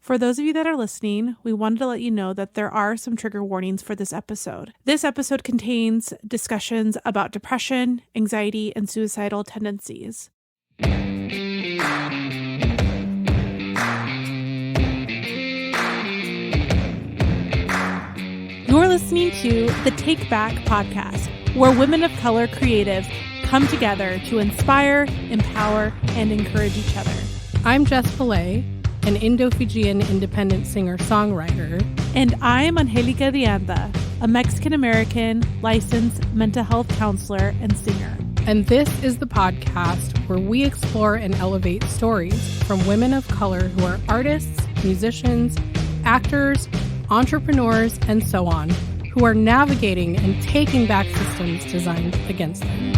For those of you that are listening, we wanted to let you know that there are some trigger warnings for this episode. This episode contains discussions about depression, anxiety, and suicidal tendencies. You're listening to the Takeback Podcast, where women of color creatives come together to inspire, empower, and encourage each other. I'm Jess Pillay, an Indo-Fijian independent singer-songwriter. And I'm Angelica de Anda, a Mexican-American licensed mental health counselor and singer. And this is the podcast where we explore and elevate stories from women of color who are artists, musicians, actors, entrepreneurs, and so on, who are navigating and taking back systems designed against them.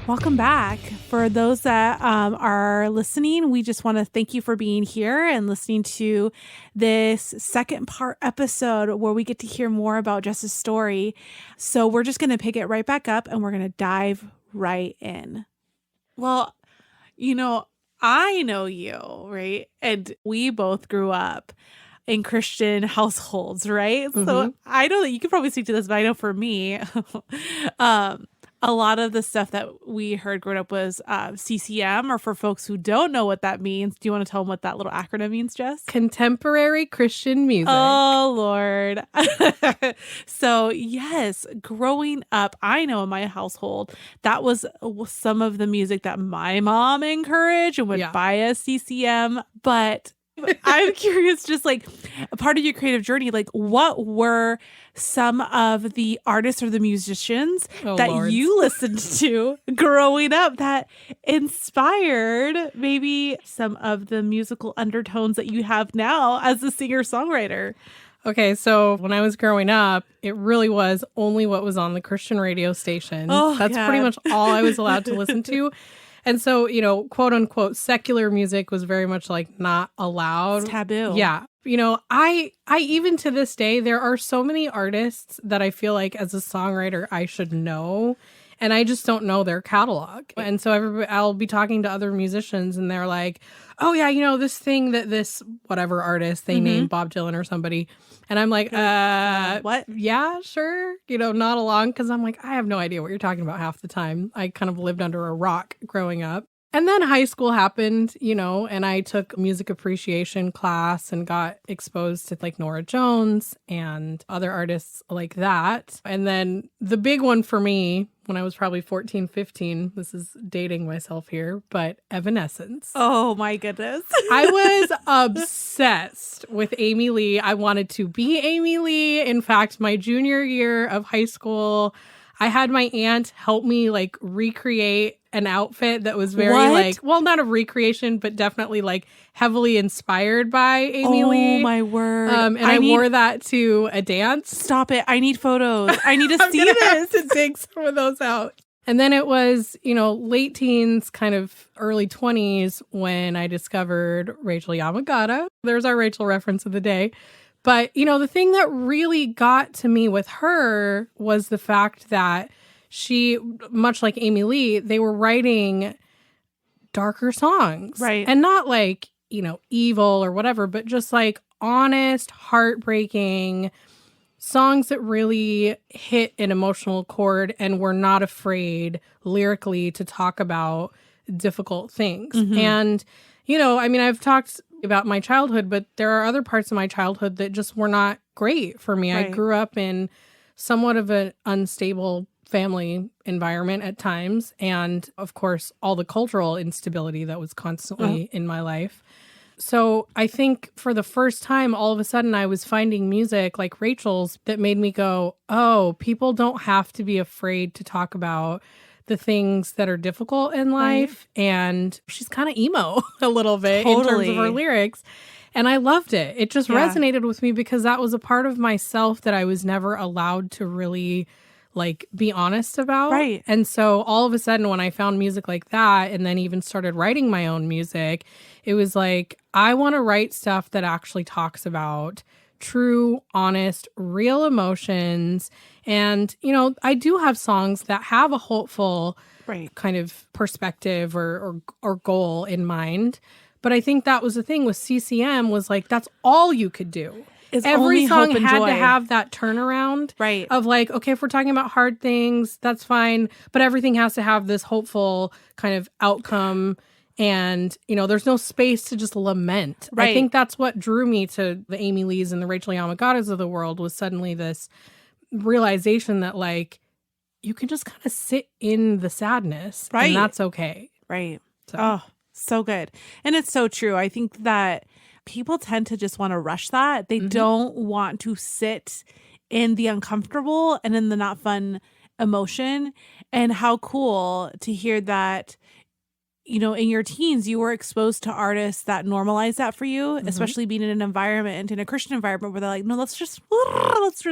Welcome back. For those that are listening, we just want to thank you for being here and listening to this second part episode where we get to hear more about Jess's story. So we're just going to pick it right back up and we're going to dive right in. Well, I know you, right? And we both grew up in Christian households, right? Mm-hmm. So I know that you could probably speak to this, but I know for me, a lot of the stuff that we heard growing up was CCM, or for folks who don't know what that means, do you want to tell them what that little acronym means, Jess? Contemporary Christian music. Oh, Lord. So, yes, growing up, I know in my household, that was some of the music that my mom encouraged and would buy us CCM. But I'm curious, just like a part of your creative journey, like what were some of the artists or the musicians you listened to growing up that inspired maybe some of the musical undertones that you have now as a singer-songwriter? Okay, so when I was growing up, it really was only what was on the Christian radio station. That's pretty much all I was allowed to listen to. And so, quote unquote, secular music was very much like not allowed. It's taboo. Yeah. I even to this day, there are so many artists that I feel like as a songwriter, I should know. And I just don't know their catalog. And so I'll be talking to other musicians and they're like, oh yeah, this thing that this whatever artist, they named Bob Dylan or somebody. And I'm like, what? Yeah, sure. Not along. Cause I'm like, I have no idea what you're talking about half the time. I kind of lived under a rock growing up. And then high school happened, and I took music appreciation class and got exposed to like Nora Jones and other artists like that. And then the big one for me when I was probably 14, 15, this is dating myself here, but Evanescence. Oh my goodness. I was obsessed with Amy Lee. I wanted to be Amy Lee. In fact, my junior year of high school, I had my aunt help me like recreate an outfit that was very not a recreation, but definitely like heavily inspired by AmyLee. Oh my word. And I wore that to a dance. Stop it. I need photos. I need to see this. Have to dig some of those out. And then it was, late teens, kind of early 20s when I discovered Rachel Yamagata. There's our Rachel reference of the day. But, the thing that really got to me with her was the fact that she, much like Amy Lee, they were writing darker songs. Right. And not like, evil or whatever, but just like honest, heartbreaking songs that really hit an emotional chord and were not afraid lyrically to talk about difficult things. Mm-hmm. And, I've talked about my childhood, but there are other parts of my childhood that just were not great for me. Right. I grew up in somewhat of an unstable family environment at times. And of course, all the cultural instability that was constantly in my life. So I think for the first time, all of a sudden, I was finding music like Rachel's that made me go, oh, people don't have to be afraid to talk about the things that are difficult in life. Right. And she's kind of emo a little bit in terms of her lyrics. And I loved it. It just resonated with me because that was a part of myself that I was never allowed to really be honest about. Right. And so all of a sudden when I found music like that and then even started writing my own music, it was like, I want to write stuff that actually talks about true, honest, real emotions. And, I do have songs that have a hopeful kind of perspective or goal in mind. But I think that was the thing with CCM was like, that's all you could do. Every song had to have that turnaround of like, okay, if we're talking about hard things, that's fine. But everything has to have this hopeful kind of outcome. And, there's no space to just lament. I think that's what drew me to the Amy Lees and the Rachel Yamagatas of the world was suddenly this realization that like, you can just kind of sit in the sadness and that's okay. Right. So good. And it's so true. I think that people tend to just want to rush that. They don't want to sit in the uncomfortable and in the not fun emotion. And how cool to hear that, in your teens, you were exposed to artists that normalize that for you, especially being in an environment, in a Christian environment where they're like, no, let's just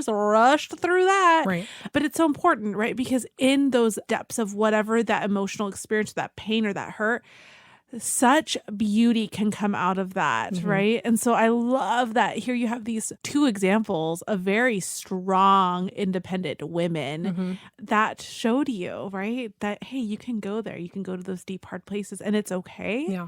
rush through that. Right. But it's so important, right? Because in those depths of whatever that emotional experience, that pain or that hurt, such beauty can come out of that, right? And so I love that here you have these two examples of very strong, independent women that showed you, right? That, hey, you can go there. You can go to those deep, hard places and it's okay. Yeah.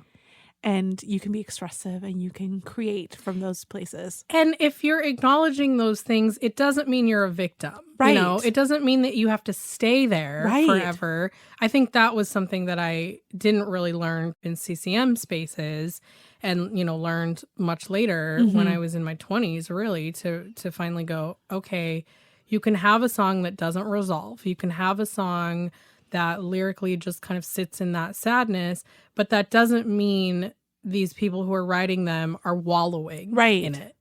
And you can be expressive and you can create from those places. And if you're acknowledging those things, it doesn't mean you're a victim. Right. It doesn't mean that you have to stay there forever. I think that was something that I didn't really learn in CCM spaces and, learned much later when I was in my 20s, really, to finally go, okay, you can have a song that doesn't resolve. You can have a song that lyrically just kind of sits in that sadness, but that doesn't mean these people who are writing them are wallowing in it.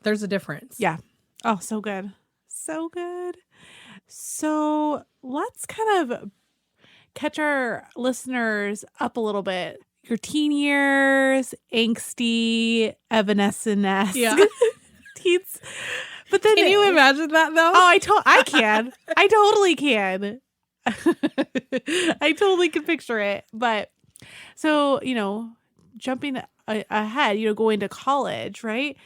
There's a difference. Yeah. Oh, so good. So good. So let's kind of catch our listeners up a little bit. Your teen years, angsty, evanescent-esque teens. But then, can you imagine that though? Oh, I can. I totally can. I totally can picture it. But so, jumping ahead, going to college, right?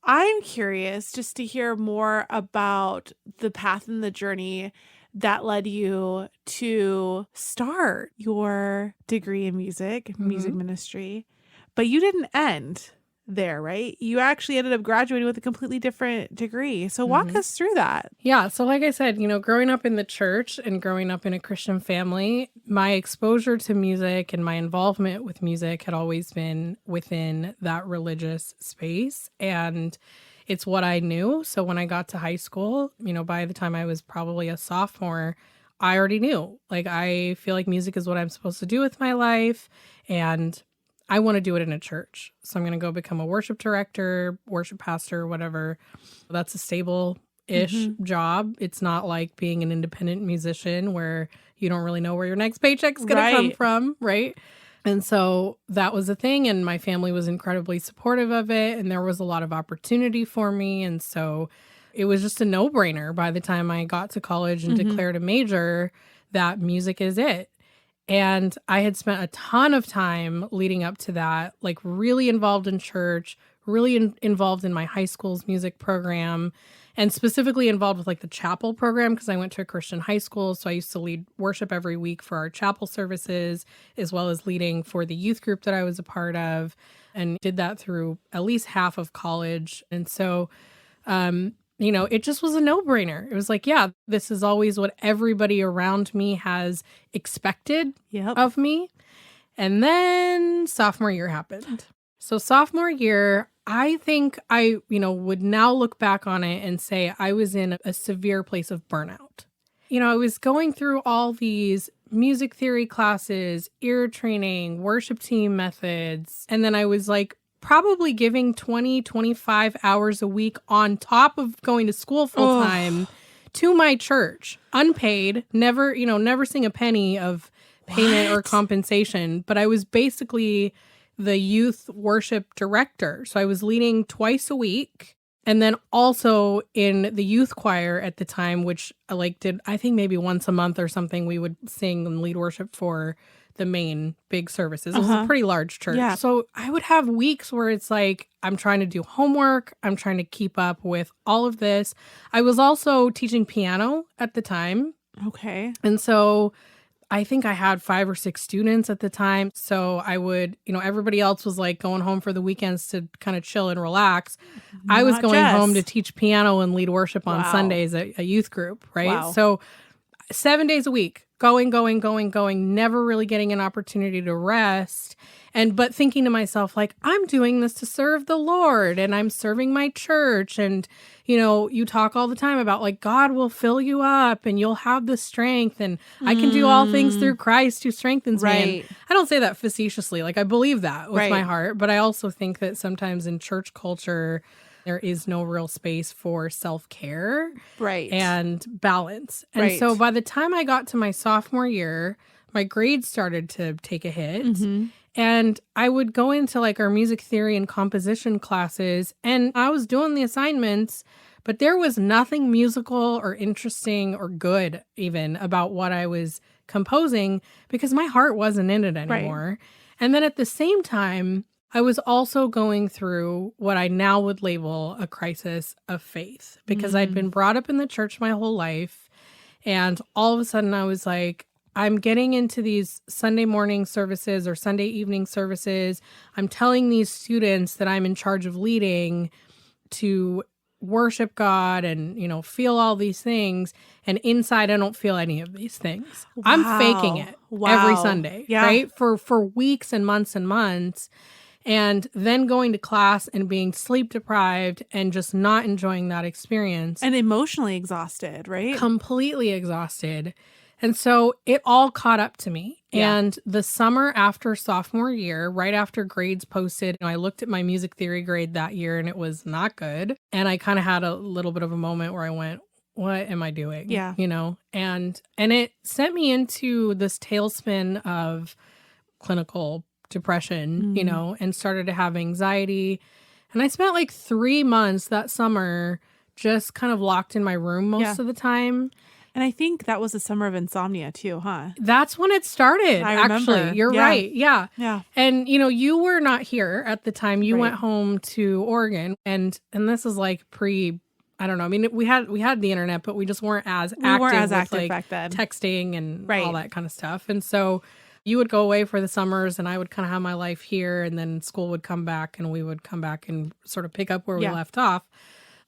I'm curious just to hear more about the path and the journey that led you to start your degree in music ministry. But you didn't end there, right? You actually ended up graduating with a completely different degree. So walk us through that. Yeah. So like I said, growing up in the church and growing up in a Christian family, my exposure to music and my involvement with music had always been within that religious space. And it's what I knew. So when I got to high school, by the time I was probably a sophomore, I already knew, like, I feel like music is what I'm supposed to do with my life. And I want to do it in a church. So I'm going to go become a worship director, worship pastor, whatever. That's a stable-ish job. It's not like being an independent musician where you don't really know where your next paycheck's going to come from, right? And so that was a thing. And my family was incredibly supportive of it. And there was a lot of opportunity for me. And so it was just a no-brainer by the time I got to college and declared a major that music is it. And I had spent a ton of time leading up to that, like really involved in church, really involved in my high school's music program, and specifically involved with like the chapel program because I went to a Christian high school. So I used to lead worship every week for our chapel services, as well as leading for the youth group that I was a part of, and did that through at least half of college. And so, it just was a no-brainer. It was like, yeah, this is always what everybody around me has expected of me. And then sophomore year happened. So sophomore year, I think I, would now look back on it and say I was in a severe place of burnout. I was going through all these music theory classes, ear training, worship team methods. And then I was like, probably giving 20, 25 hours a week on top of going to school full time to my church, unpaid, never seeing a penny of payment or compensation. But I was basically the youth worship director. So I was leading twice a week. And then also in the youth choir at the time, which I did, I think maybe once a month or something, we would sing and lead worship for the main big services. It was a pretty large church. Yeah. So I would have weeks where it's like, I'm trying to do homework. I'm trying to keep up with all of this. I was also teaching piano at the time. Okay. And so I think I had 5 or 6 students at the time. So I would, everybody else was like going home for the weekends to kind of chill and relax. I was Not going home to Jess. teach piano and lead worship on Wow. Sundays at a youth group, right? Wow. So 7 days a week, going, never really getting an opportunity to rest. But thinking to myself, like, I'm doing this to serve the Lord and I'm serving my church. And, you talk all the time about like, God will fill you up and you'll have the strength and I can do all things through Christ who strengthens me. Right. And I don't say that facetiously. Like, I believe that with Right. my heart. But I also think that sometimes in church culture, there is no real space for self-care Right. and balance. And Right. so by the time I got to my sophomore year, my grades started to take a hit. Mm-hmm. And I would go into like our music theory and composition classes, and I was doing the assignments, but there was nothing musical or interesting or good even about what I was composing because my heart wasn't in it anymore. Right. And then at the same time, I was also going through what I now would label a crisis of faith because I'd been brought up in the church my whole life. And all of a sudden I was like, I'm getting into these Sunday morning services or Sunday evening services. I'm telling these students that I'm in charge of leading to worship God and, feel all these things. And inside, I don't feel any of these things. Wow. I'm faking it every Sunday, Yeah. right? For weeks and months and months. And then going to class and being sleep deprived and just not enjoying that experience. And emotionally exhausted, right? Completely exhausted. And so it all caught up to me. Yeah. And the summer after sophomore year, right after grades posted, I looked at my music theory grade that year and it was not good. And I kind of had a little bit of a moment where I went, what am I doing? Yeah. And it sent me into this tailspin of clinical depression, and started to have anxiety. And I spent like 3 months that summer just kind of locked in my room most of the time. And I think that was the summer of insomnia too, huh? That's when it started, I remember. actually. You're right. Yeah. Yeah. And, you were not here at the time. You Right. went home to Oregon. And this is like I don't know. I mean, we had the internet, but we just weren't as active with, back then. Texting and Right. all that kind of stuff. And so you would go away for the summers and I would kind of have my life here. And then school would come back and we would come back and sort of pick up where we left off.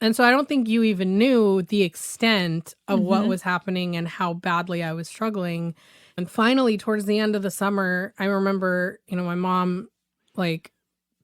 And so I don't think you even knew the extent of what was happening and how badly I was struggling. And finally, towards the end of the summer, I remember, my mom like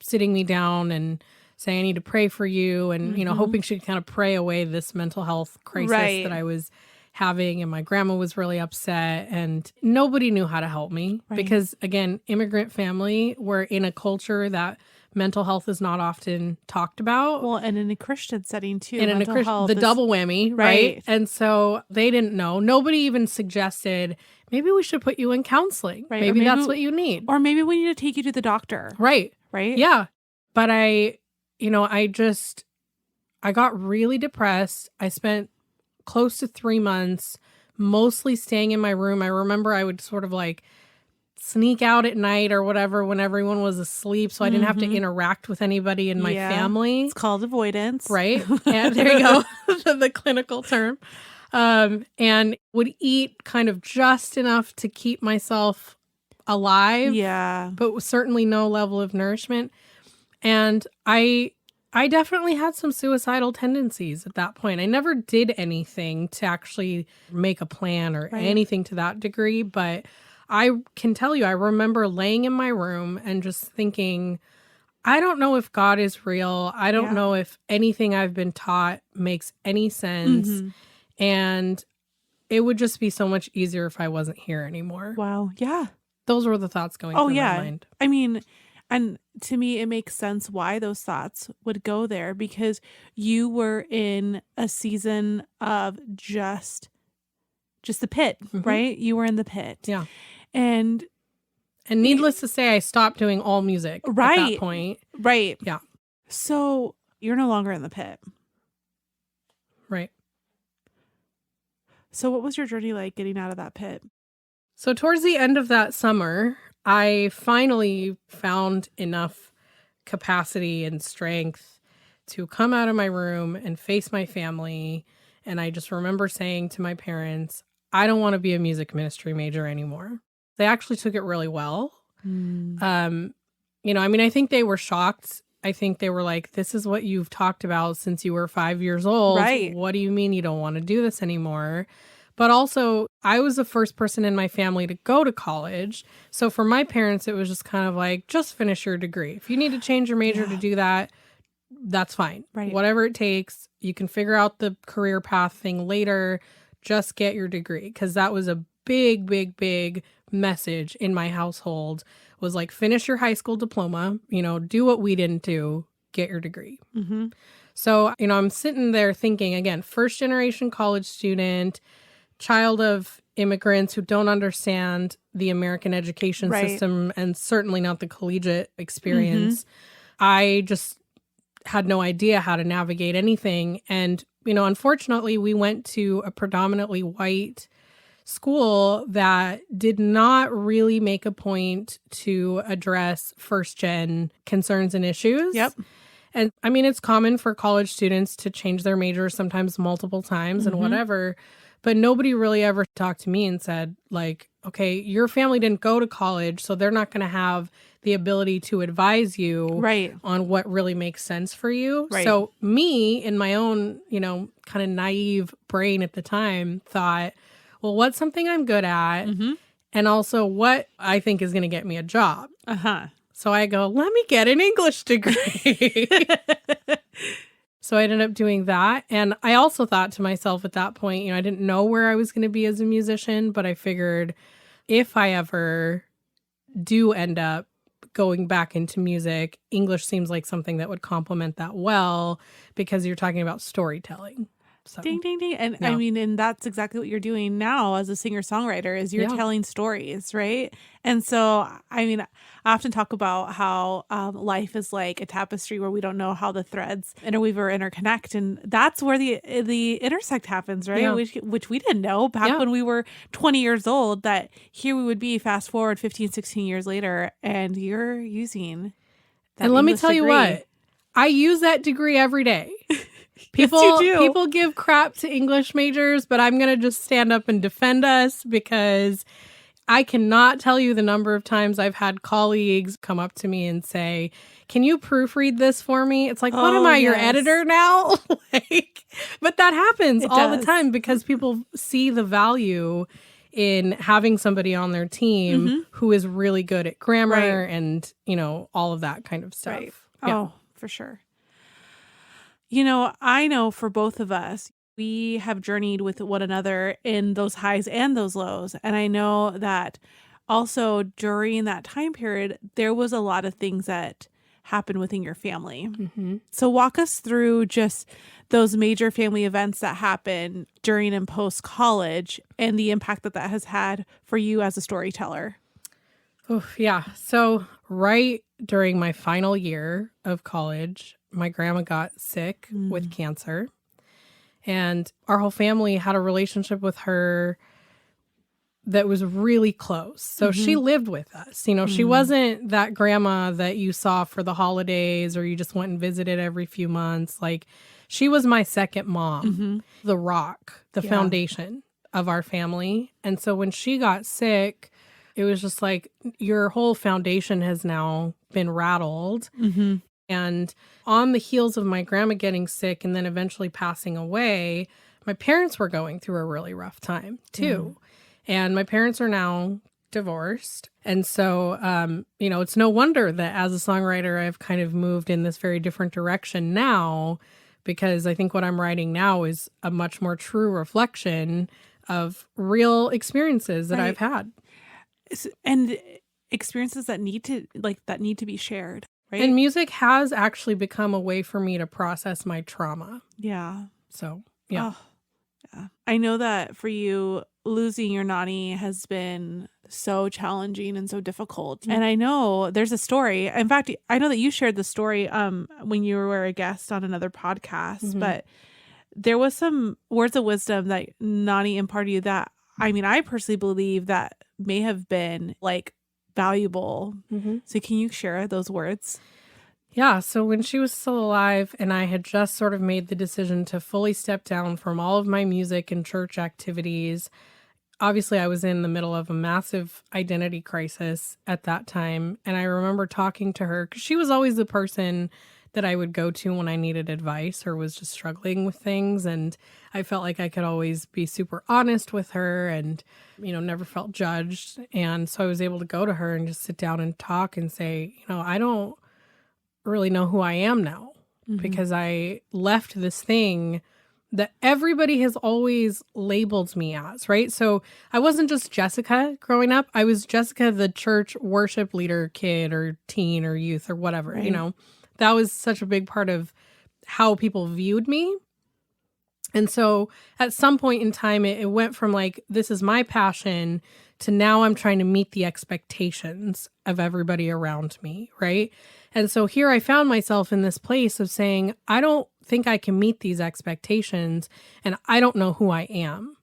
sitting me down and saying, I need to pray for you. And, hoping she could kind of pray away this mental health crisis that I was having. And my grandma was really upset and nobody knew how to help me because, again, immigrant family, we're in a culture that mental health is not often talked about. Well, and in a Christian setting too. And in a Christian, the double whammy, right? And so they didn't know. Nobody even suggested, maybe we should put you in counseling. Right. Maybe that's what you need. Or maybe we need to take you to the doctor. Right. Right? Yeah. But I got really depressed. I spent close to 3 months mostly staying in my room. I remember I would sort of like sneak out at night or whatever when everyone was asleep so I didn't have to interact with anybody in my family. It's called avoidance. Right? And there you go, the clinical term. And would eat kind of just enough to keep myself alive. Yeah. But with certainly no level of nourishment. And I definitely had some suicidal tendencies at that point. I never did anything to actually make a plan or anything to that degree, but I can tell you, I remember laying in my room and just thinking, I don't know if God is real. I don't know if anything I've been taught makes any sense. And it would just be so much easier if I wasn't here anymore. Wow. Yeah. Those were the thoughts going through my mind. I mean, and to me, it makes sense why those thoughts would go there because you were in a season of just the pit, right? You were in the pit. Yeah. And needless to say, I stopped doing all music at that point. Right. Yeah. So you're no longer in the pit. Right. So what was your journey like getting out of that pit? So towards the end of that summer, I finally found enough capacity and strength to come out of my room and face my family. And I just remember saying to my parents, I don't want to be a music ministry major anymore. They actually took it really well. I think they were shocked. I think they were like, this is what you've talked about since you were 5 years old. Right. What do you mean you don't want to do this anymore? But also, I was the first person in my family to go to college. So for my parents, it was just kind of like, just finish your degree. If you need to change your major to do that, that's fine. Right. Whatever it takes, you can figure out the career path thing later. Just get your degree. Because that was a big, big, big message in my household, was like, finish your high school diploma, do what we didn't do, get your degree. Mm-hmm. So, I'm sitting there thinking, again, first generation college student, child of immigrants who don't understand the American education system, and certainly not the collegiate experience. I just had no idea how to navigate anything. And, unfortunately, we went to a predominantly white school that did not really make a point to address first gen concerns and issues. Yep. And I mean, it's common for college students to change their majors sometimes multiple times and whatever. But nobody really ever talked to me and said, like, okay, your family didn't go to college, so they're not going to have the ability to advise you on what really makes sense for you. Right. So me, in my own, kind of naive brain at the time, thought, well, what's something I'm good at? And also what I think is going to get me a job. So I go, let me get an English degree. So I ended up doing that. And I also thought to myself at that point, I didn't know where I was going to be as a musician, but I figured if I ever do end up going back into music, English seems like something that would complement that well, because you're talking about storytelling. So, ding, ding, ding. And I mean, and that's exactly what you're doing now as a singer-songwriter, is you're telling stories, right? And so, I mean, I often talk about how life is like a tapestry where we don't know how the threads interweave or interconnect. And that's where the intersect happens, right? Yeah. Which we didn't know back when we were 20 years old, that here we would be fast forward 15, 16 years later, and you're using that And let me English tell you degree. what, I use that degree every day. People give crap to English majors, but I'm going to just stand up and defend us, because I cannot tell you the number of times I've had colleagues come up to me and say, can you proofread this for me? It's like, what am I, your editor now? But that happens all the time, because people see the value in having somebody on their team who is really good at grammar and, all of that kind of stuff. Right. Yeah. Oh, for sure. I know for both of us, we have journeyed with one another in those highs and those lows. And I know that also during that time period, there was a lot of things that happened within your family. So walk us through just those major family events that happened during and post college, and the impact that has had for you as a storyteller. Oh, yeah. So right during my final year of college, my grandma got sick with cancer, and our whole family had a relationship with her that was really close. So she lived with us. She wasn't that grandma that you saw for the holidays or you just went and visited every few months. Like, she was my second mom, the rock, the foundation of our family. And so when she got sick, it was just like, your whole foundation has now been rattled. And on the heels of my grandma getting sick and then eventually passing away, my parents were going through a really rough time too. And my parents are now divorced. And so, it's no wonder that as a songwriter, I've kind of moved in this very different direction now, because I think what I'm writing now is a much more true reflection of real experiences that I've had. And experiences that need to be shared. Right? And music has actually become a way for me to process my trauma. Yeah. So, yeah. Oh, yeah. I know that for you, losing your nanny has been so challenging and so difficult. And I know there's a story. In fact, I know that you shared the story when you were a guest on another podcast, but there was some words of wisdom that Nani imparted you that, I mean, I personally believe that may have been like valuable. So can you share those words? Yeah. So when she was still alive and I had just sort of made the decision to fully step down from all of my music and church activities, obviously I was in the middle of a massive identity crisis at that time. And I remember talking to her because she was always the person that I would go to when I needed advice or was just struggling with things. And I felt like I could always be super honest with her and, never felt judged. And so I was able to go to her and just sit down and talk and say, I don't really know who I am now because I left this thing that everybody has always labeled me as, right? So I wasn't just Jessica growing up. I was Jessica, the church worship leader kid or teen or youth or whatever, Right. That was such a big part of how people viewed me. And so at some point in time, it went from like, this is my passion to now I'm trying to meet the expectations of everybody around me, right? And so here I found myself in this place of saying, I don't think I can meet these expectations and I don't know who I am.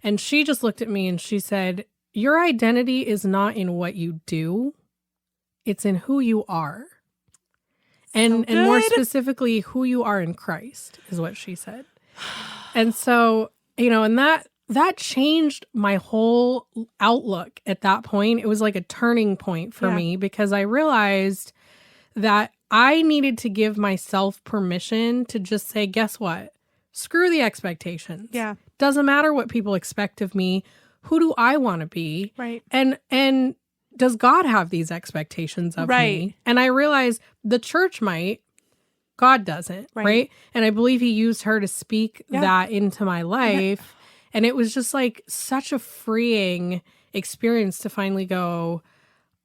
And she just looked at me and she said, your identity is not in what you do, it's in who you are. And more specifically, who you are in Christ is what she said. And so, and that changed my whole outlook at that point. It was like a turning point for me because I realized that I needed to give myself permission to just say, guess what? Screw the expectations. Yeah. Doesn't matter what people expect of me. Who do I want to be? Right. And does God have these expectations of me? And I realized the church might, God doesn't, right? And I believe he used her to speak that into my life. And it was just like such a freeing experience to finally go,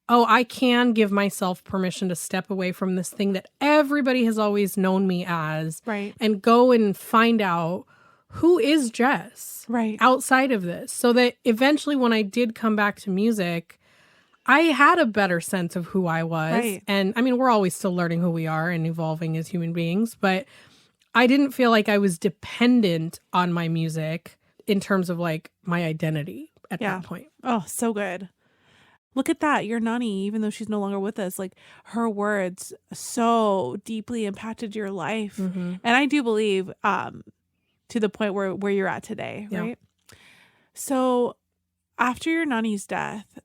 oh, I can give myself permission to step away from this thing that everybody has always known me as. Right. And go and find out who is Jess outside of this. So that eventually when I did come back to music, I had a better sense of who I was. Right. And I mean, we're always still learning who we are and evolving as human beings, but I didn't feel like I was dependent on my music in terms of like my identity at that point. Oh, so good. Look at that. Your nanny, even though she's no longer with us, like her words so deeply impacted your life. And I do believe to the point where you're at today, right? So after your nanny's death,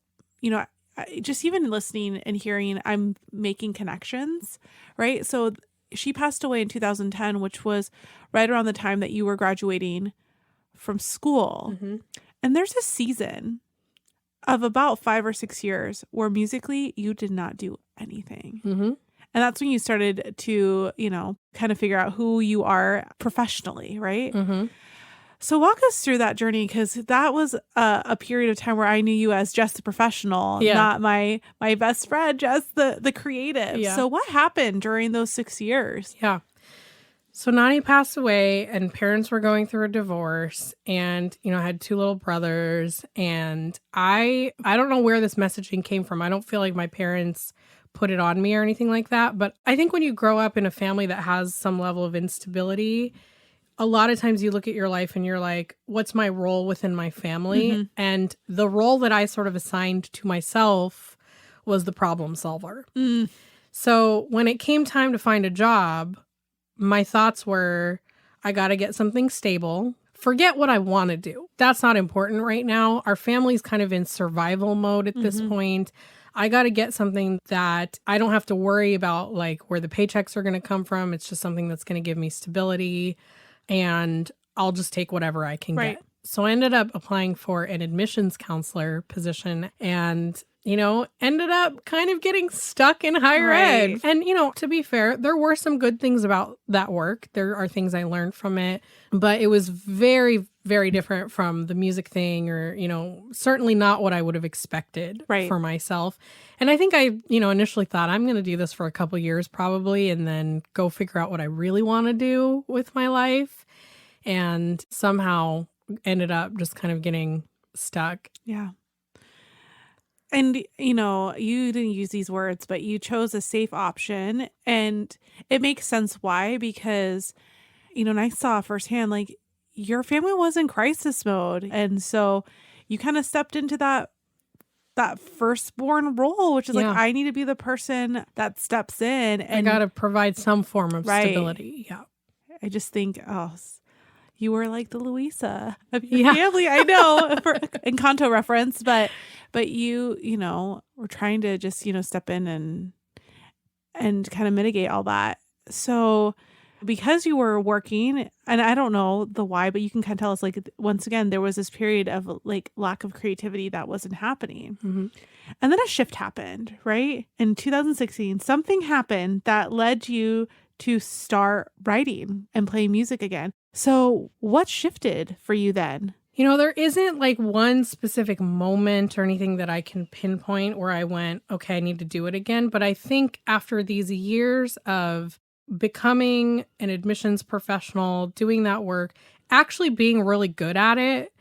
just even listening and hearing, I'm making connections, right? So she passed away in 2010, which was right around the time that you were graduating from school. And there's a season of about 5 or 6 years where musically you did not do anything. And that's when you started to, kind of figure out who you are professionally, right? So walk us through that journey, because that was a period of time where I knew you as Jess the professional, not my best friend, Jess the creative. So what happened during those 6 years? So Nani passed away and parents were going through a divorce and, I had 2 little brothers and I don't know where this messaging came from. I don't feel like my parents put it on me or anything like that. But I think when you grow up in a family that has some level of instability, a lot of times you look at your life and you're like, what's my role within my family? And the role that I sort of assigned to myself was the problem solver. So when it came time to find a job, my thoughts were, I got to get something stable. Forget what I want to do. That's not important right now. Our family's kind of in survival mode at this point. I got to get something that I don't have to worry about, like where the paychecks are going to come from. It's just something that's going to give me stability. And I'll just take whatever I can get. So I ended up applying for an admissions counselor position and, ended up kind of getting stuck in higher ed. And, to be fair, there were some good things about that work. There are things I learned from it, but it was very, very different from the music thing or, certainly not what I would have expected for myself. And I think I, initially thought I'm going to do this for a couple years probably and then go figure out what I really want to do with my life. And somehow ended up just kind of getting stuck. Yeah. And, you didn't use these words, but you chose a safe option. And it makes sense why, because, and I saw firsthand, like, your family was in crisis mode. And so you kind of stepped into that firstborn role, which is like, I need to be the person that steps in. And I got to provide some form of stability. Yeah. I just think, you were like the Louisa of your family. I know for Encanto reference, but you were trying to just, step in and kind of mitigate all that. So because you were working, and I don't know the why, but you can kind of tell us, like, once again, there was this period of like lack of creativity that wasn't happening. Mm-hmm. And then a shift happened, right? In 2016, something happened that led you to start writing and playing music again. So what shifted for you then? There isn't like one specific moment or anything that I can pinpoint where I went, okay, I need to do it again. But I think after these years of becoming an admissions professional, doing that work, actually being really good at it,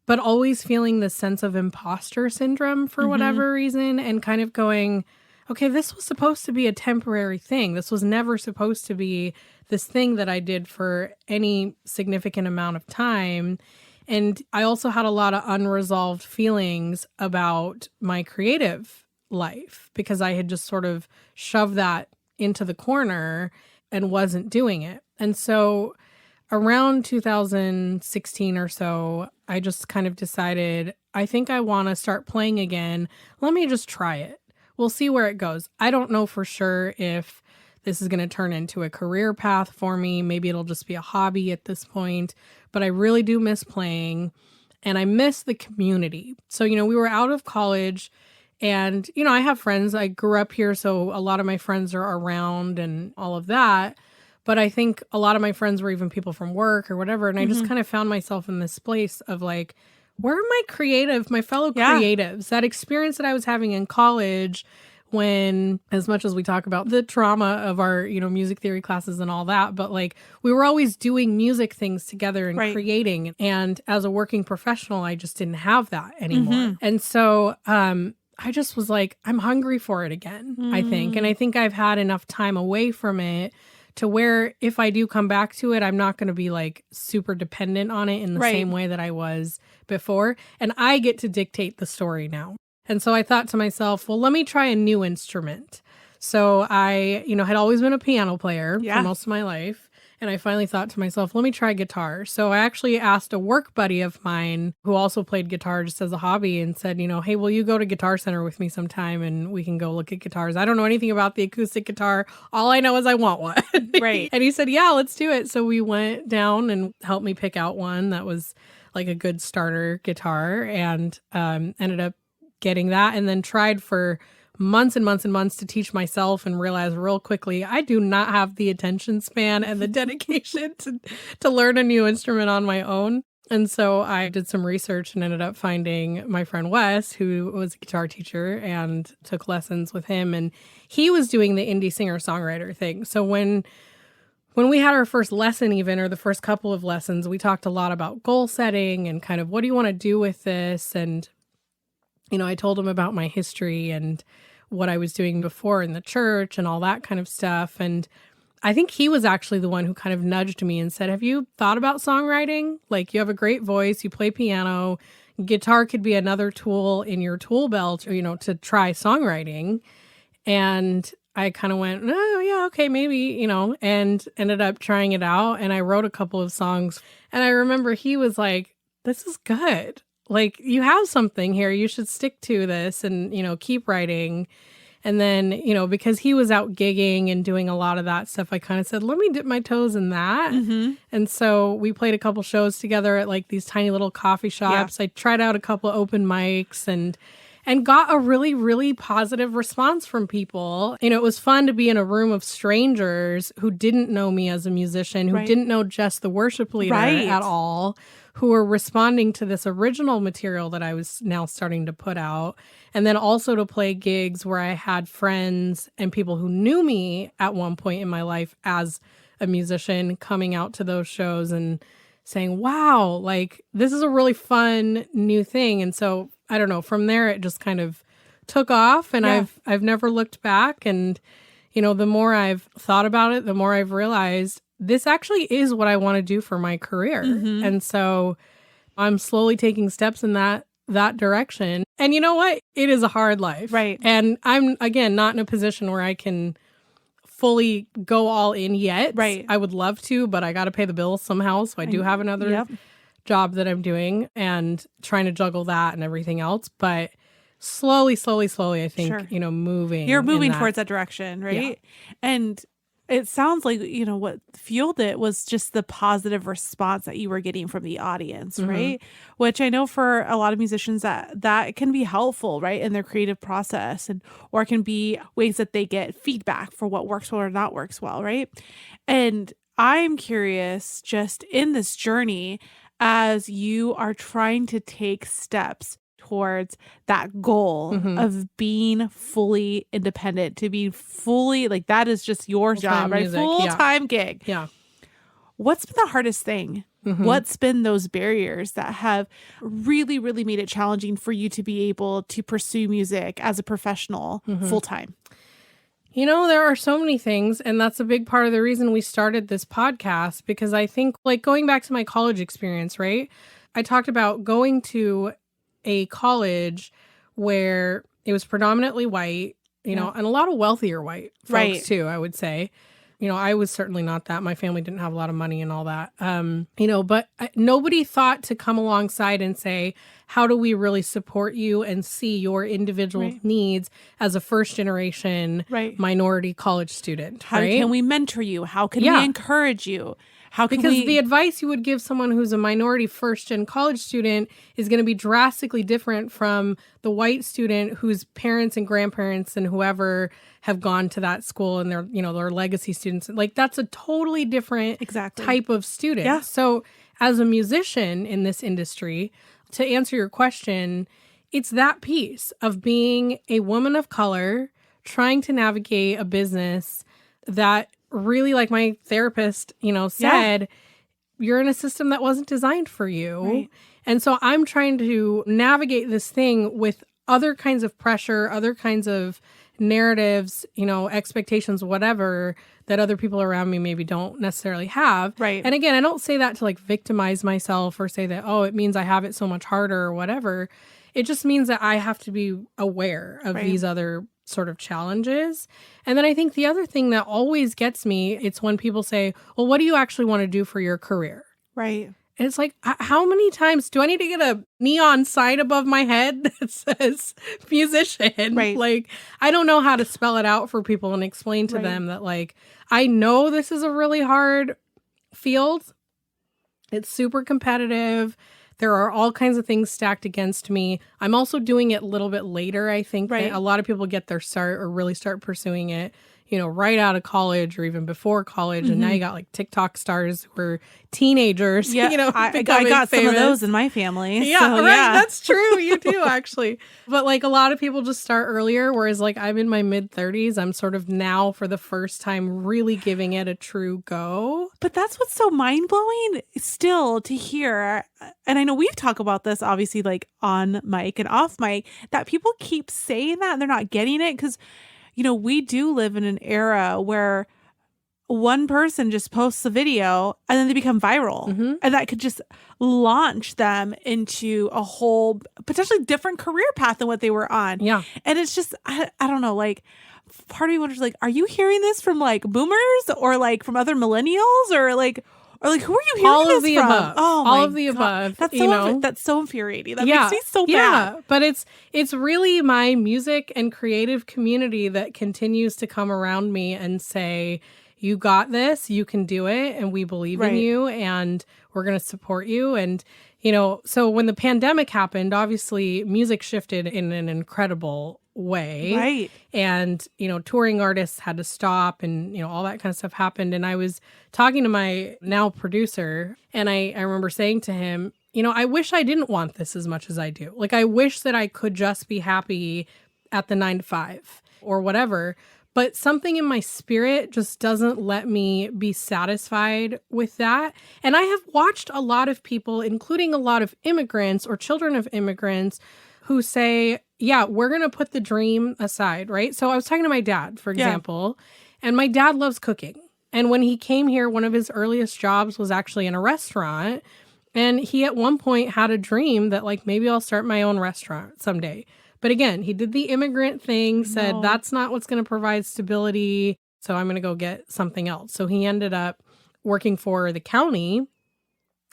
but always feeling the sense of imposter syndrome for whatever reason, and kind of going, okay, this was supposed to be a temporary thing. This was never supposed to be this thing that I did for any significant amount of time. And I also had a lot of unresolved feelings about my creative life because I had just sort of shoved that into the corner and wasn't doing it. And so around 2016 or so, I just kind of decided, I think I want to start playing again. Let me just try it. We'll see where it goes. I don't know for sure if this is going to turn into a career path for me. Maybe it'll just be a hobby at this point. But I really do miss playing, and I miss the community. So, we were out of college, and, I have friends. I grew up here, so a lot of my friends are around and all of that. But I think a lot of my friends were even people from work or whatever. And I just kind of found myself in this place of like, where are my fellow creatives? That experience that I was having in college, when, as much as we talk about the trauma of our, music theory classes and all that, but like we were always doing music things together and creating. And as a working professional, I just didn't have that anymore. And so I just was like, I'm hungry for it again, I think. And I think I've had enough time away from it to where if I do come back to it, I'm not going to be like super dependent on it in the same way that I was before. And I get to dictate the story now. And so I thought to myself, well, let me try a new instrument. So I, had always been a piano player for most of my life. And I finally thought to myself, let me try guitar. So I actually asked a work buddy of mine who also played guitar just as a hobby and said, hey, will you go to Guitar Center with me sometime and we can go look at guitars? I don't know anything about the acoustic guitar. All I know is I want one. Right. And he said, yeah, let's do it. So we went down and helped me pick out one that was like a good starter guitar, and ended up getting that, and then tried for months and months and months to teach myself, and realized real quickly I do not have the attention span and the dedication to learn a new instrument on my own. And so I did some research and ended up finding my friend Wes, who was a guitar teacher, and took lessons with him. And he was doing the indie singer-songwriter thing. So when we had our first lesson even, or the first couple of lessons, we talked a lot about goal setting and kind of what do you want to do with this? And I told him about my history and what I was doing before in the church and all that kind of stuff. And I think he was actually the one who kind of nudged me and said, have you thought about songwriting? Like, you have a great voice, you play piano, guitar could be another tool in your tool belt, or, to try songwriting. And I kind of went, oh, yeah, okay, maybe, and ended up trying it out. And I wrote a couple of songs. And I remember he was like, this is good. Like, you have something here. You should stick to this and, keep writing. And then, because he was out gigging and doing a lot of that stuff, I kind of said, let me dip my toes in that. And so we played a couple shows together at like these tiny little coffee shops. I tried out a couple of open mics and got a really, really positive response from people. It was fun to be in a room of strangers who didn't know me as a musician, who didn't know Jess, the worship leader at all, who were responding to this original material that I was now starting to put out. And then also to play gigs where I had friends and people who knew me at one point in my life as a musician coming out to those shows and saying, wow, like, this is a really fun new thing. And so, I don't know, from there, it just kind of took off, and I've never looked back. And, the more I've thought about it, the more I've realized this actually is what I want to do for my career. And so I'm slowly taking steps in that direction. And you know what? It is a hard life. Right. And I'm, again, not in a position where I can fully go all in yet. Right. I would love to, but I got to pay the bills somehow. So I do have another job that I'm doing and trying to juggle that and everything else. But slowly, I think, moving. You're moving towards that direction, right? Yeah. And it sounds like, what fueled it was just the positive response that you were getting from the audience, right? Which I know for a lot of musicians that can be helpful, right, in their creative process, or it can be ways that they get feedback for what works well or not works well, right? And I'm curious, just in this journey, as you are trying to take steps towards that goal of being fully independent, to be fully, like, that is just your job, right? Full-time gig. Yeah. What's been the hardest thing? What's been those barriers that have really, really made it challenging for you to be able to pursue music as a professional full-time? There are so many things, and that's a big part of the reason we started this podcast, because I think, like, going back to my college experience, right? I talked about going to a college where it was predominantly white, and a lot of wealthier white folks too, I would say. I was certainly not that. My family didn't have a lot of money and all that. But nobody thought to come alongside and say, how do we really support you and see your individual needs as a first generation minority college student? How can we mentor you? How can we encourage you? Because the advice you would give someone who's a minority first-gen college student is going to be drastically different from the white student whose parents and grandparents and whoever have gone to that school and they're, their legacy students. Like, that's a totally different type of student. Yeah. So as a musician in this industry, to answer your question, it's that piece of being a woman of color, trying to navigate a business that really, like my therapist, said, you're in a system that wasn't designed for you. Right. And so I'm trying to navigate this thing with other kinds of pressure, other kinds of narratives, expectations, whatever, that other people around me maybe don't necessarily have. Right. And again, I don't say that to, like, victimize myself or say that, oh, it means I have it so much harder or whatever. It just means that I have to be aware of these other sort of challenges. And then I think the other thing that always gets me, it's when people say, well, what do you actually want to do for your career? Right. And it's like, how many times do I need to get a neon sign above my head that says musician? Right. Like, I don't know how to spell it out for people and explain to them that, like, I know this is a really hard field. It's super competitive. There are all kinds of things stacked against me. I'm also doing it a little bit later, I think. That a lot of people get their start or really start pursuing it, right out of college or even before college. And now you got, like, TikTok stars who are teenagers, I got famous. some of those in my family. Yeah, so, right. That's true. You do, actually. But, like, a lot of people just start earlier, whereas, like, I'm in my mid-30s. I'm sort of now, for the first time, really giving it a true go. But that's what's so mind-blowing still to hear. And I know we've talked about this, obviously, like, on mic and off mic, that people keep saying that and they're not getting it because, we do live in an era where one person just posts a video and then they become viral. And that could just launch them into a whole potentially different career path than what they were on. Yeah. And it's just, I don't know, like, part of me wonders, like, are you hearing this from, like, boomers or, like, from other millennials or, like, who are you hearing all this of the from? above. Oh, all my of the God. above. That's so infuriating. That makes me so mad. Yeah, but it's really my music and creative community that continues to come around me and say, you got this, you can do it, and we believe in you, and we're going to support you. And, so when the pandemic happened, obviously music shifted in an incredible way. Right. And, touring artists had to stop and, all that kind of stuff happened. And I was talking to my now producer, and I remember saying to him, I wish I didn't want this as much as I do. Like, I wish that I could just be happy at the 9 to 5 or whatever. But something in my spirit just doesn't let me be satisfied with that. And I have watched a lot of people, including a lot of immigrants or children of immigrants, who say, yeah, we're going to put the dream aside, right? So I was talking to my dad, for example, and my dad loves cooking. And when he came here, one of his earliest jobs was actually in a restaurant. And he at one point had a dream that, like, maybe I'll start my own restaurant someday. But again, he did the immigrant thing, said that's not what's going to provide stability. So I'm going to go get something else. So he ended up working for the county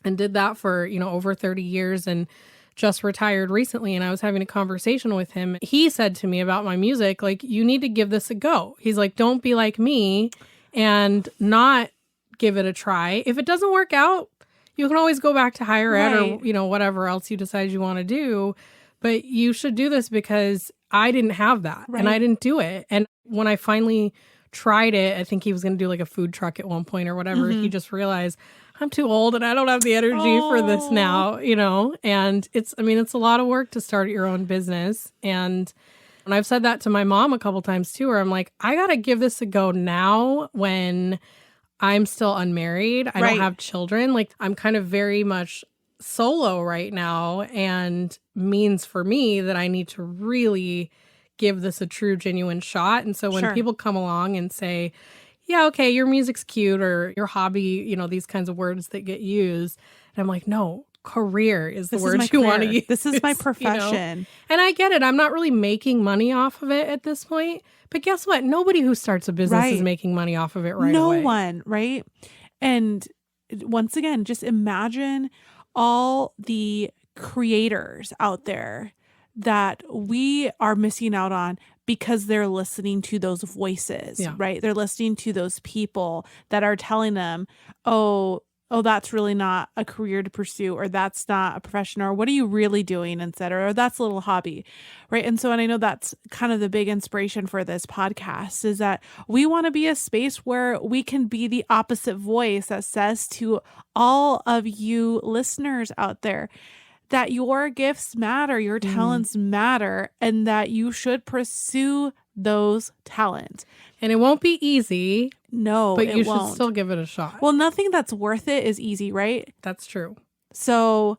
and did that for, over 30 years and just retired recently. And I was having a conversation with him. He said to me about my music, like, you need to give this a go. He's like, don't be like me and not give it a try. If it doesn't work out, you can always go back to higher ed or, whatever else you decide you want to do. But you should do this because I didn't have that and I didn't do it. And when I finally tried it, I think he was going to do like a food truck at one point or whatever. He just realized I'm too old and I don't have the energy for this now, and it's a lot of work to start your own business. And I've said that to my mom a couple times too, where I'm like, I got to give this a go now when I'm still unmarried. I don't have children. Like, I'm kind of very much solo right now, and means for me that I need to really give this a true, genuine shot. And so when people come along and say, yeah, okay, your music's cute or your hobby, these kinds of words that get used, and I'm like, no, career is the word you want to use. This is my profession. And I get it. I'm not really making money off of it at this point. But guess what? Nobody who starts a business is making money off of it right away. No one, right? And once again, just imagine all the creators out there that we are missing out on because they're listening to those voices, right? They're listening to those people that are telling them, oh, that's really not a career to pursue, or that's not a profession, or what are you really doing instead, or that's a little hobby, right? And so, and I know that's kind of the big inspiration for this podcast, is that we want to be a space where we can be the opposite voice that says to all of you listeners out there that your gifts matter, your talents matter, and that you should pursue those talents. And it won't be easy. No, but you should still give it a shot. Well, nothing that's worth it is easy, right? That's true. So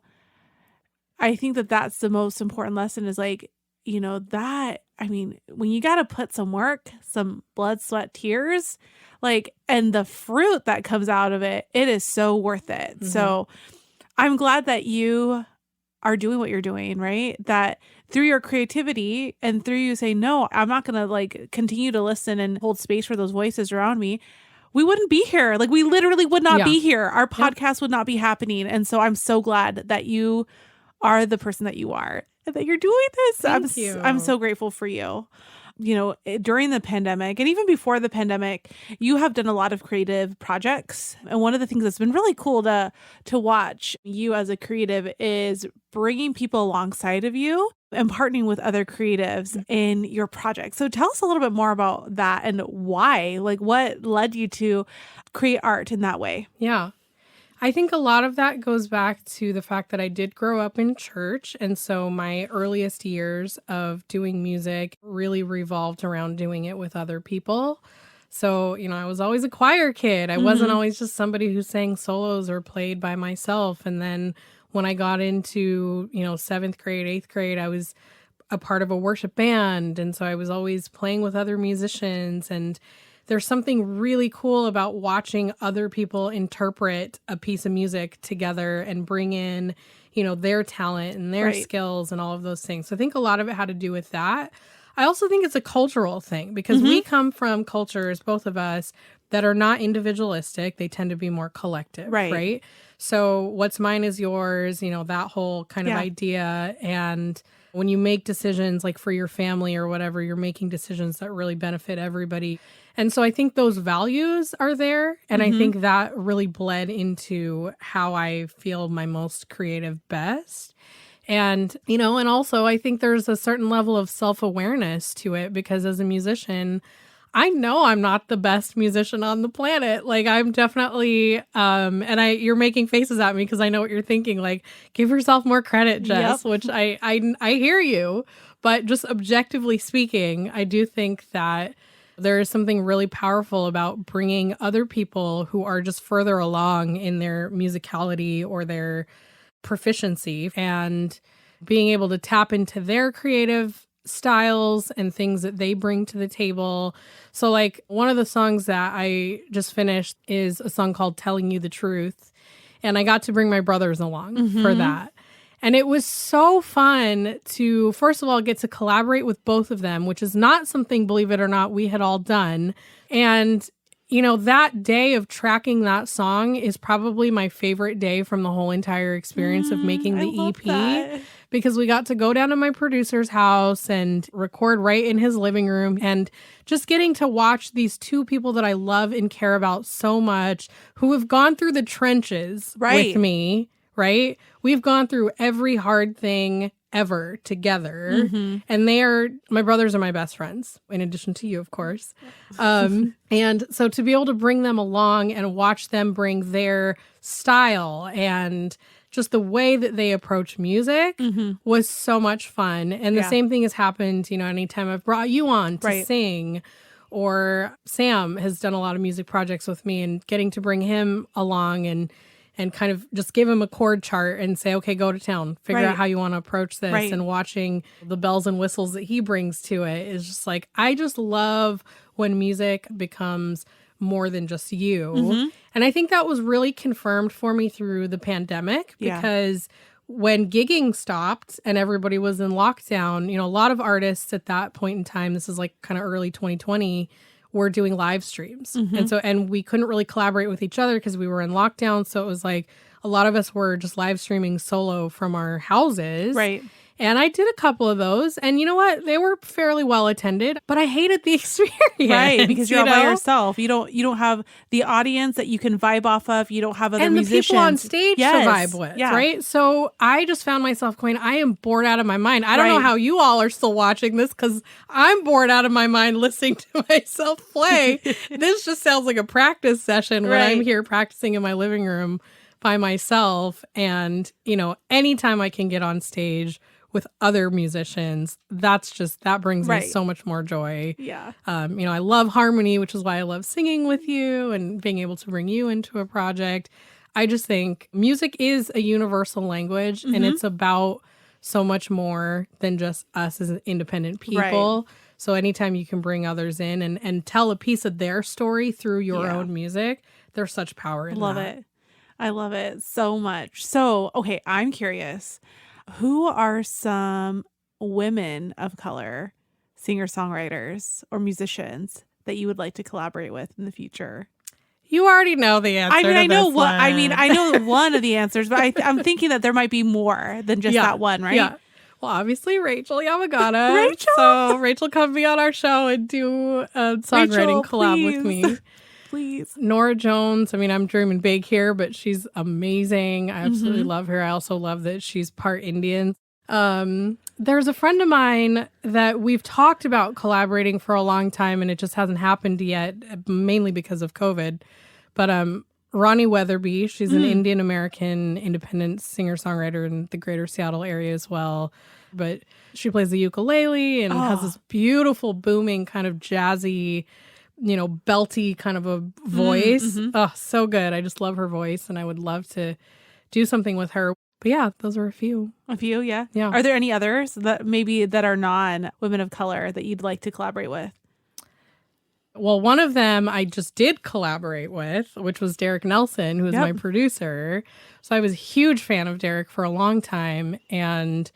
I think that that's the most important lesson, is like, when you got to put some work, some blood, sweat, tears, like, and the fruit that comes out of it, it is so worth it. So I'm glad that you are doing what you're doing, right? That through your creativity and through you saying, no, I'm not going to like continue to listen and hold space for those voices around me, we wouldn't be here. Like, we literally would not be here. Our podcast would not be happening. And so I'm so glad that you are the person that you are and that you're doing this. Thank you. I'm so grateful for you. During the pandemic and even before the pandemic, you have done a lot of creative projects. And one of the things that's been really cool to watch you as a creative is bringing people alongside of you and partnering with other creatives in your project. So tell us a little bit more about that and why, like, what led you to create art in that way? Yeah. I think a lot of that goes back to the fact that I did grow up in church. And so my earliest years of doing music really revolved around doing it with other people. So, I was always a choir kid. I wasn't always just somebody who sang solos or played by myself. And then when I got into, 7th grade, 8th grade, I was a part of a worship band. And so I was always playing with other musicians. And there's something really cool about watching other people interpret a piece of music together and bring in, their talent and their skills and all of those things. So I think a lot of it had to do with that. I also think it's a cultural thing because we come from cultures, both of us, that are not individualistic. They tend to be more collective, right? So what's mine is yours, that whole kind of idea. And when you make decisions like for your family or whatever, you're making decisions that really benefit everybody. And so I think those values are there. And I think that really bled into how I feel my most creative best. And, and also I think there's a certain level of self-awareness to it because as a musician, I know I'm not the best musician on the planet. Like, I'm definitely, you're making faces at me because I know what you're thinking. Like, give yourself more credit, Jess, which I hear you. But just objectively speaking, I do think that there is something really powerful about bringing other people who are just further along in their musicality or their proficiency and being able to tap into their creative styles and things that they bring to the table. So like one of the songs that I just finished is a song called Telling You the Truth. And I got to bring my brothers along for that. And it was so fun to, first of all, get to collaborate with both of them, which is not something, believe it or not, we had all done. And, you know, that day of tracking that song is probably my favorite day from the whole entire experience of making the EP. That. Because we got to go down to my producer's house and record right in his living room, and just getting to watch these two people that I love and care about so much, who have gone through the trenches with me, right? We've gone through every hard thing ever together. And my brothers are my best friends, in addition to you, of course. And so to be able to bring them along and watch them bring their style and just the way that they approach music was so much fun. And the same thing has happened, you know, anytime I've brought you on to sing, or Sam has done a lot of music projects with me, and getting to bring him along and kind of just give him a chord chart and say, okay, go to town, figure out how you want to approach this. And watching the bells and whistles that he brings to it is just like, I just love when music becomes more than just you. And I think that was really confirmed for me through the pandemic, because when gigging stopped and everybody was in lockdown, you know, a lot of artists at that point in time, this is like kind of early 2020, were doing live streams. And we couldn't really collaborate with each other because we were in lockdown. So it was like a lot of us were just live streaming solo from our houses. And I did a couple of those, and you know what? They were fairly well attended, but I hated the experience. Because you're all by yourself. You don't have the audience that you can vibe off of. You don't have other musicians. And the people on stage to vibe with, right? So I just found myself going, I am bored out of my mind. I don't know how you all are still watching this, because I'm bored out of my mind listening to myself play. This just sounds like a practice session when I'm here practicing in my living room by myself. And, you know, anytime I can get on stage with other musicians, that brings me so much more joy. You know, I love harmony, which is why I love singing with you and being able to bring you into a project. I just think music is a universal language, and it's about so much more than just us as independent people. So anytime you can bring others in and tell a piece of their story through your own music, there's such power in that. I love it so much. So, okay, I'm curious. Who are some women of color singer-songwriters or musicians that you would like to collaborate with in the future? You already know the answer. I know one of the answers, but I'm thinking that there might be more than just that one, right? Yeah. Well, obviously Rachel Yamagata. So Rachel, come be on our show and do a songwriting collab with me. Please. Nora Jones. I mean, I'm dreaming big here, but she's amazing. I absolutely love her. I also love that she's part Indian. There's a friend of mine that we've talked about collaborating for a long time, and it just hasn't happened yet, mainly because of COVID. But Ronnie Weatherby, she's an Indian American independent singer-songwriter in the greater Seattle area as well. But she plays the ukulele and has this beautiful, booming, kind of jazzy, you know, belty kind of a voice. Oh, so good. I just love her voice, and I would love to do something with her. But yeah, those are a few. Yeah. Are there any others that are non-women of color that you'd like to collaborate with? Well, one of them I just did collaborate with, which was Derek Nelson, who's my producer. So I was a huge fan of Derek for a long time, and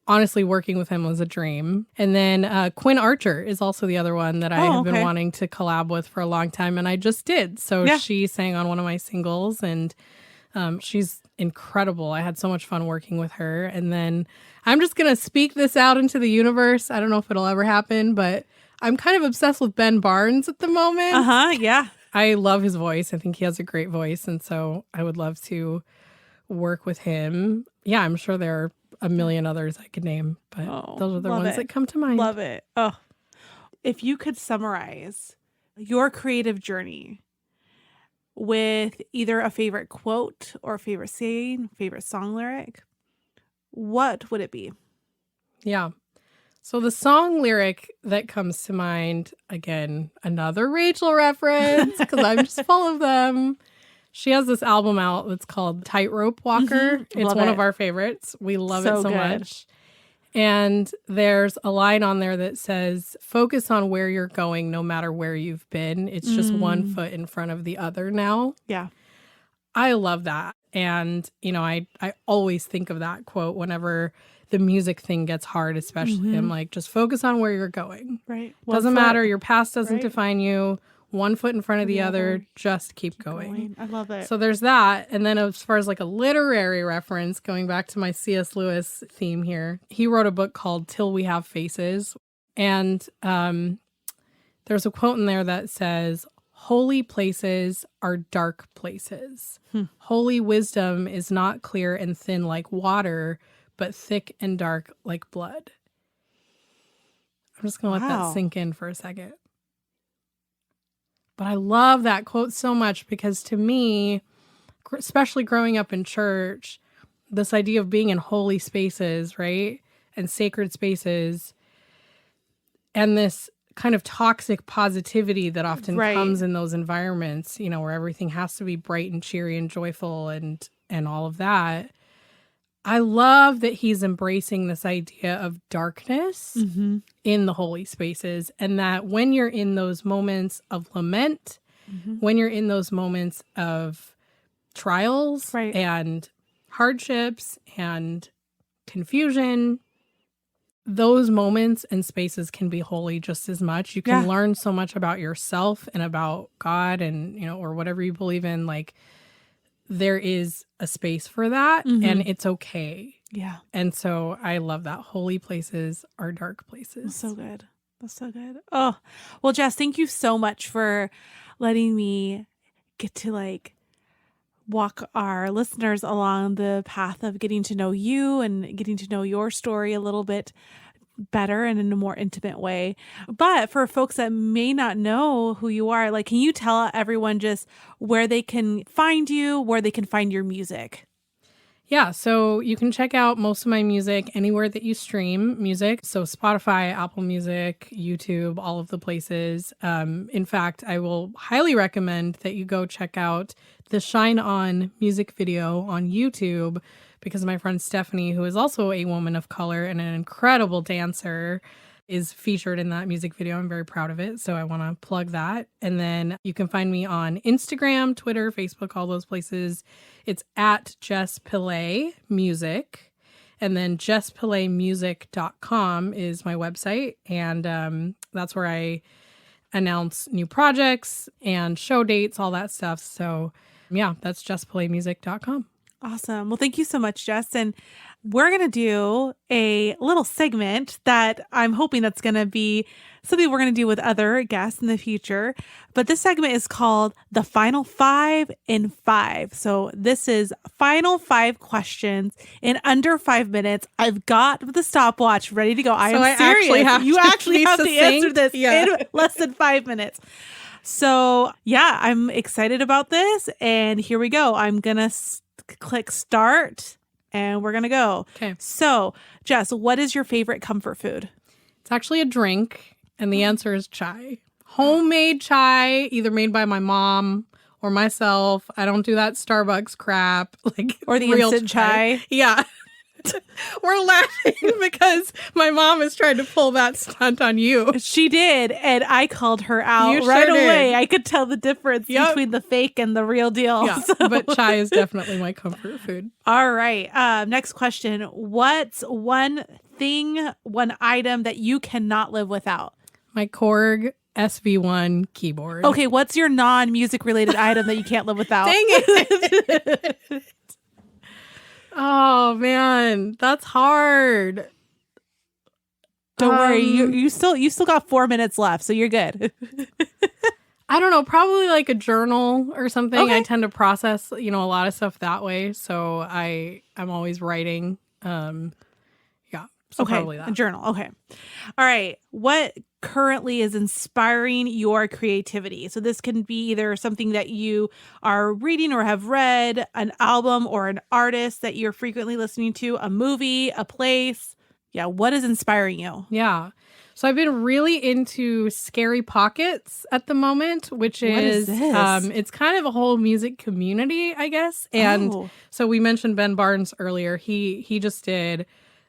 honestly, working with him was a dream. And then Quinn Archer is also the other one that I have been wanting to collab with for a long time, and I just did. So she sang on one of my singles, and she's incredible. I had so much fun working with her. And then I'm just going to speak this out into the universe. I don't know if it'll ever happen, but I'm kind of obsessed with Ben Barnes at the moment. Yeah. I love his voice. I think he has a great voice, and so I would love to work with him. Yeah, I'm sure there are a million others I could name, but those are the ones that come to mind. Love it. Oh, if you could summarize your creative journey with either a favorite quote or favorite saying, favorite song lyric, what would it be? Yeah. So the song lyric that comes to mind, again, another Rachel reference, because I'm just full of them. She has this album out that's called Tightrope Walker. It's one of our favorites. We love it so much. And there's a line on there that says, focus on where you're going no matter where you've been. It's just one foot in front of the other now. Yeah. I love that. And, I always think of that quote whenever the music thing gets hard, especially. I'm like, just focus on where you're going. Right. Doesn't matter. Your past doesn't define you. One foot in front of the other. Just keep going. I love it. So there's that. And then as far as like a literary reference, going back to my C.S. Lewis theme here, he wrote a book called Till We Have Faces. And there's a quote in there that says, holy places are dark places. Holy wisdom is not clear and thin like water, but thick and dark like blood. I'm just going to let that sink in for a second. But I love that quote so much because to me, especially growing up in church, this idea of being in holy spaces, right? And sacred spaces, and this kind of toxic positivity that often comes in those environments, where everything has to be bright and cheery and joyful and all of that. I love that he's embracing this idea of darkness in the holy spaces, and that when you're in those moments of lament, when you're in those moments of trials and hardships and confusion, those moments and spaces can be holy just as much. You can learn so much about yourself and about God and, or whatever you believe in. Like, there is a space for that and it's okay. Yeah. And so I love that. Holy places are dark places. That's so good. That's so good. Oh, well, Jess, thank you so much for letting me get to walk our listeners along the path of getting to know you and getting to know your story a little bit better and in a more intimate way. But for folks that may not know who you are, can you tell everyone just where they can find you, where they can find your music? Yeah, so you can check out most of my music anywhere that you stream music. So Spotify, Apple Music, YouTube, all of the places. In fact, I will highly recommend that you go check out the Shine On music video on YouTube, because my friend Stephanie, who is also a woman of color and an incredible dancer, is featured in that music video. I'm very proud of it. So I want to plug that. And then you can find me on Instagram, Twitter, Facebook, all those places. It's at Jess Pillay Music. And then jesspillaymusic.com is my website. And that's where I announce new projects and show dates, all that stuff. So yeah, that's jesspillaymusic.com. Awesome. Well, thank you so much, Jess. And we're going to do a little segment that I'm hoping that's going to be something we're going to do with other guests in the future. But this segment is called the Final 5 in 5. So this is final 5 questions in under 5 minutes. I've got the stopwatch ready to go. I am serious. You actually have to answer this in less than 5 minutes. So yeah, I'm excited about this. And here we go. I'm going to click start and we're going to go. Okay. So, Jess, what is your favorite comfort food? It's actually a drink, and the answer is chai. Homemade chai, either made by my mom or myself. I don't do that Starbucks crap. Or the real instant chai. Yeah. We're laughing because my mom has tried to pull that stunt on you. She did, and I called her out right away. I could tell the difference between the fake and the real deal. Yeah, but chai is definitely my comfort food. All right. Next question. What's one item that you cannot live without? My Korg SV1 keyboard. Okay, what's your non-music related item that you can't live without? Dang it. Oh man, that's hard. Don't worry, you still got 4 minutes left, so you're good. I don't know, probably like a journal or something. Okay. I tend to process, a lot of stuff that way. So I'm always writing. So probably that. A journal. Okay. All right. What currently is inspiring your creativity? So this can be either something that you are reading or have read, an album or an artist that you're frequently listening to, a movie, a place. Yeah. What is inspiring you? Yeah. So I've been really into Scary Pockets at the moment, which is this? It's kind of a whole music community, I guess. And so we mentioned Ben Barnes earlier. He just did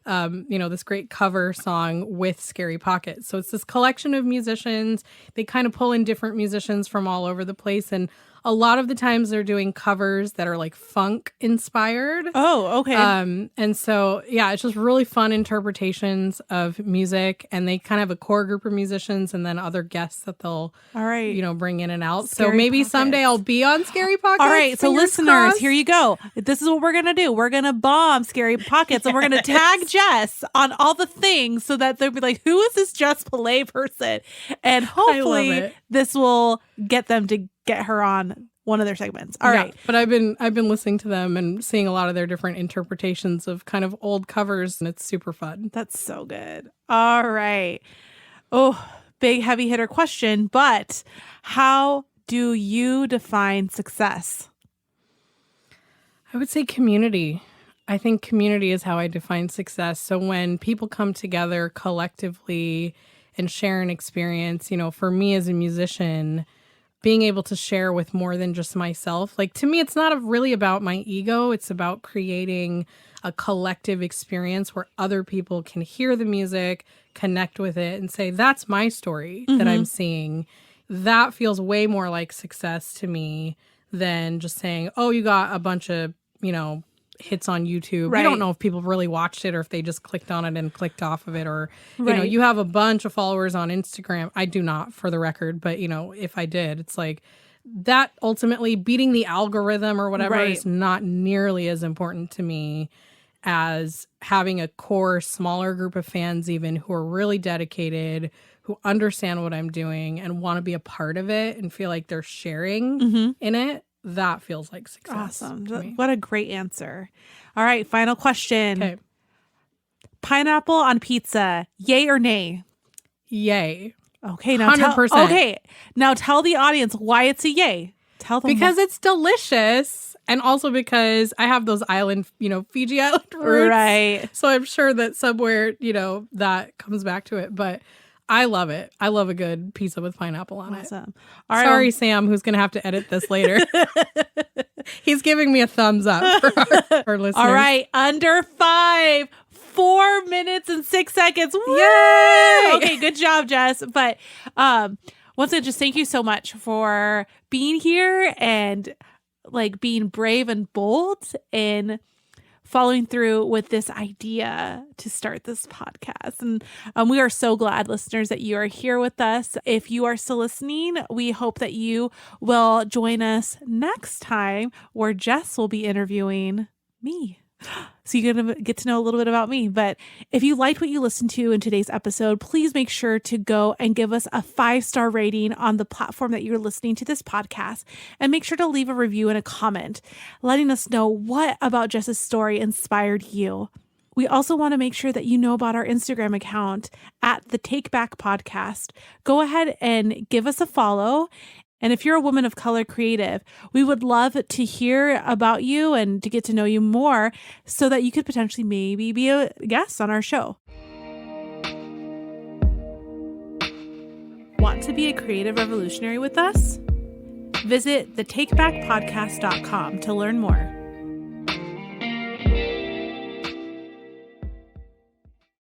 this great cover song with Scary Pockets. So it's this collection of musicians. They kind of pull in different musicians from all over the place. And a lot of the times they're doing covers that are like funk inspired. Oh, okay. And so, yeah, it's just really fun interpretations of music. And they kind of have a core group of musicians and then other guests that they'll, All right. bring in and out. Scary so maybe Pockets. someday I'll be on Scary Pockets. All right. So fingers listeners, crossed. here you go. This is what we're going to do. We're going to bomb Scary Pockets and we're going to tag Jess on all the things so that they'll be like, who is this Jess Pillay person? And hopefully this will get them to get her on one of their segments. All right. But I've been listening to them and seeing a lot of their different interpretations of kind of old covers, and it's super fun. That's so good. All right. Oh, big heavy hitter question, but how do you define success? I would say community. I think community is how I define success. So when people come together collectively and share an experience, for me as a musician, being able to share with more than just myself. Like, to me, it's not really about my ego. It's about creating a collective experience where other people can hear the music, connect with it, and say, that's my story that I'm seeing. That feels way more like success to me than just saying, oh, you got a bunch of, hits on YouTube. Right. We don't know if people really watched it or if they just clicked on it and clicked off of it, or, you have a bunch of followers on Instagram. I do not, for the record, but, if I did, it's like that ultimately beating the algorithm or whatever is not nearly as important to me as having a core, smaller group of fans even who are really dedicated, who understand what I'm doing and want to be a part of it and feel like they're sharing in it. That feels like success. Awesome. What a great answer. All right. Final question. Okay. Pineapple on pizza. Yay or nay? Yay. Okay. Now 100%. Now tell the audience why it's a yay. Tell them. Because it's delicious. And also because I have those island, Fiji Island roots. Right. So I'm sure that somewhere, that comes back to it. But I love it. I love a good pizza with pineapple on it. All right. Sorry, Sam, who's going to have to edit this later. He's giving me a thumbs up for our listeners. All right. Under 5. 4 minutes and 6 seconds. Woo! Yay! Okay, good job, Jess. But once again, just thank you so much for being here and being brave and bold in following through with this idea to start this podcast. And we are so glad, listeners, that you are here with us. If you are still listening, we hope that you will join us next time where Jess will be interviewing me. So you're going to get to know a little bit about me. But if you liked what you listened to in today's episode, please make sure to go and give us a 5-star rating on the platform that you're listening to this podcast. And make sure to leave a review and a comment, letting us know what about Jess's story inspired you. We also want to make sure that you know about our Instagram account at the Takeback Podcast. Go ahead and give us a follow. And if you're a woman of color creative, we would love to hear about you and to get to know you more so that you could potentially maybe be a guest on our show. Want to be a creative revolutionary with us? Visit thetakebackpodcast.com to learn more.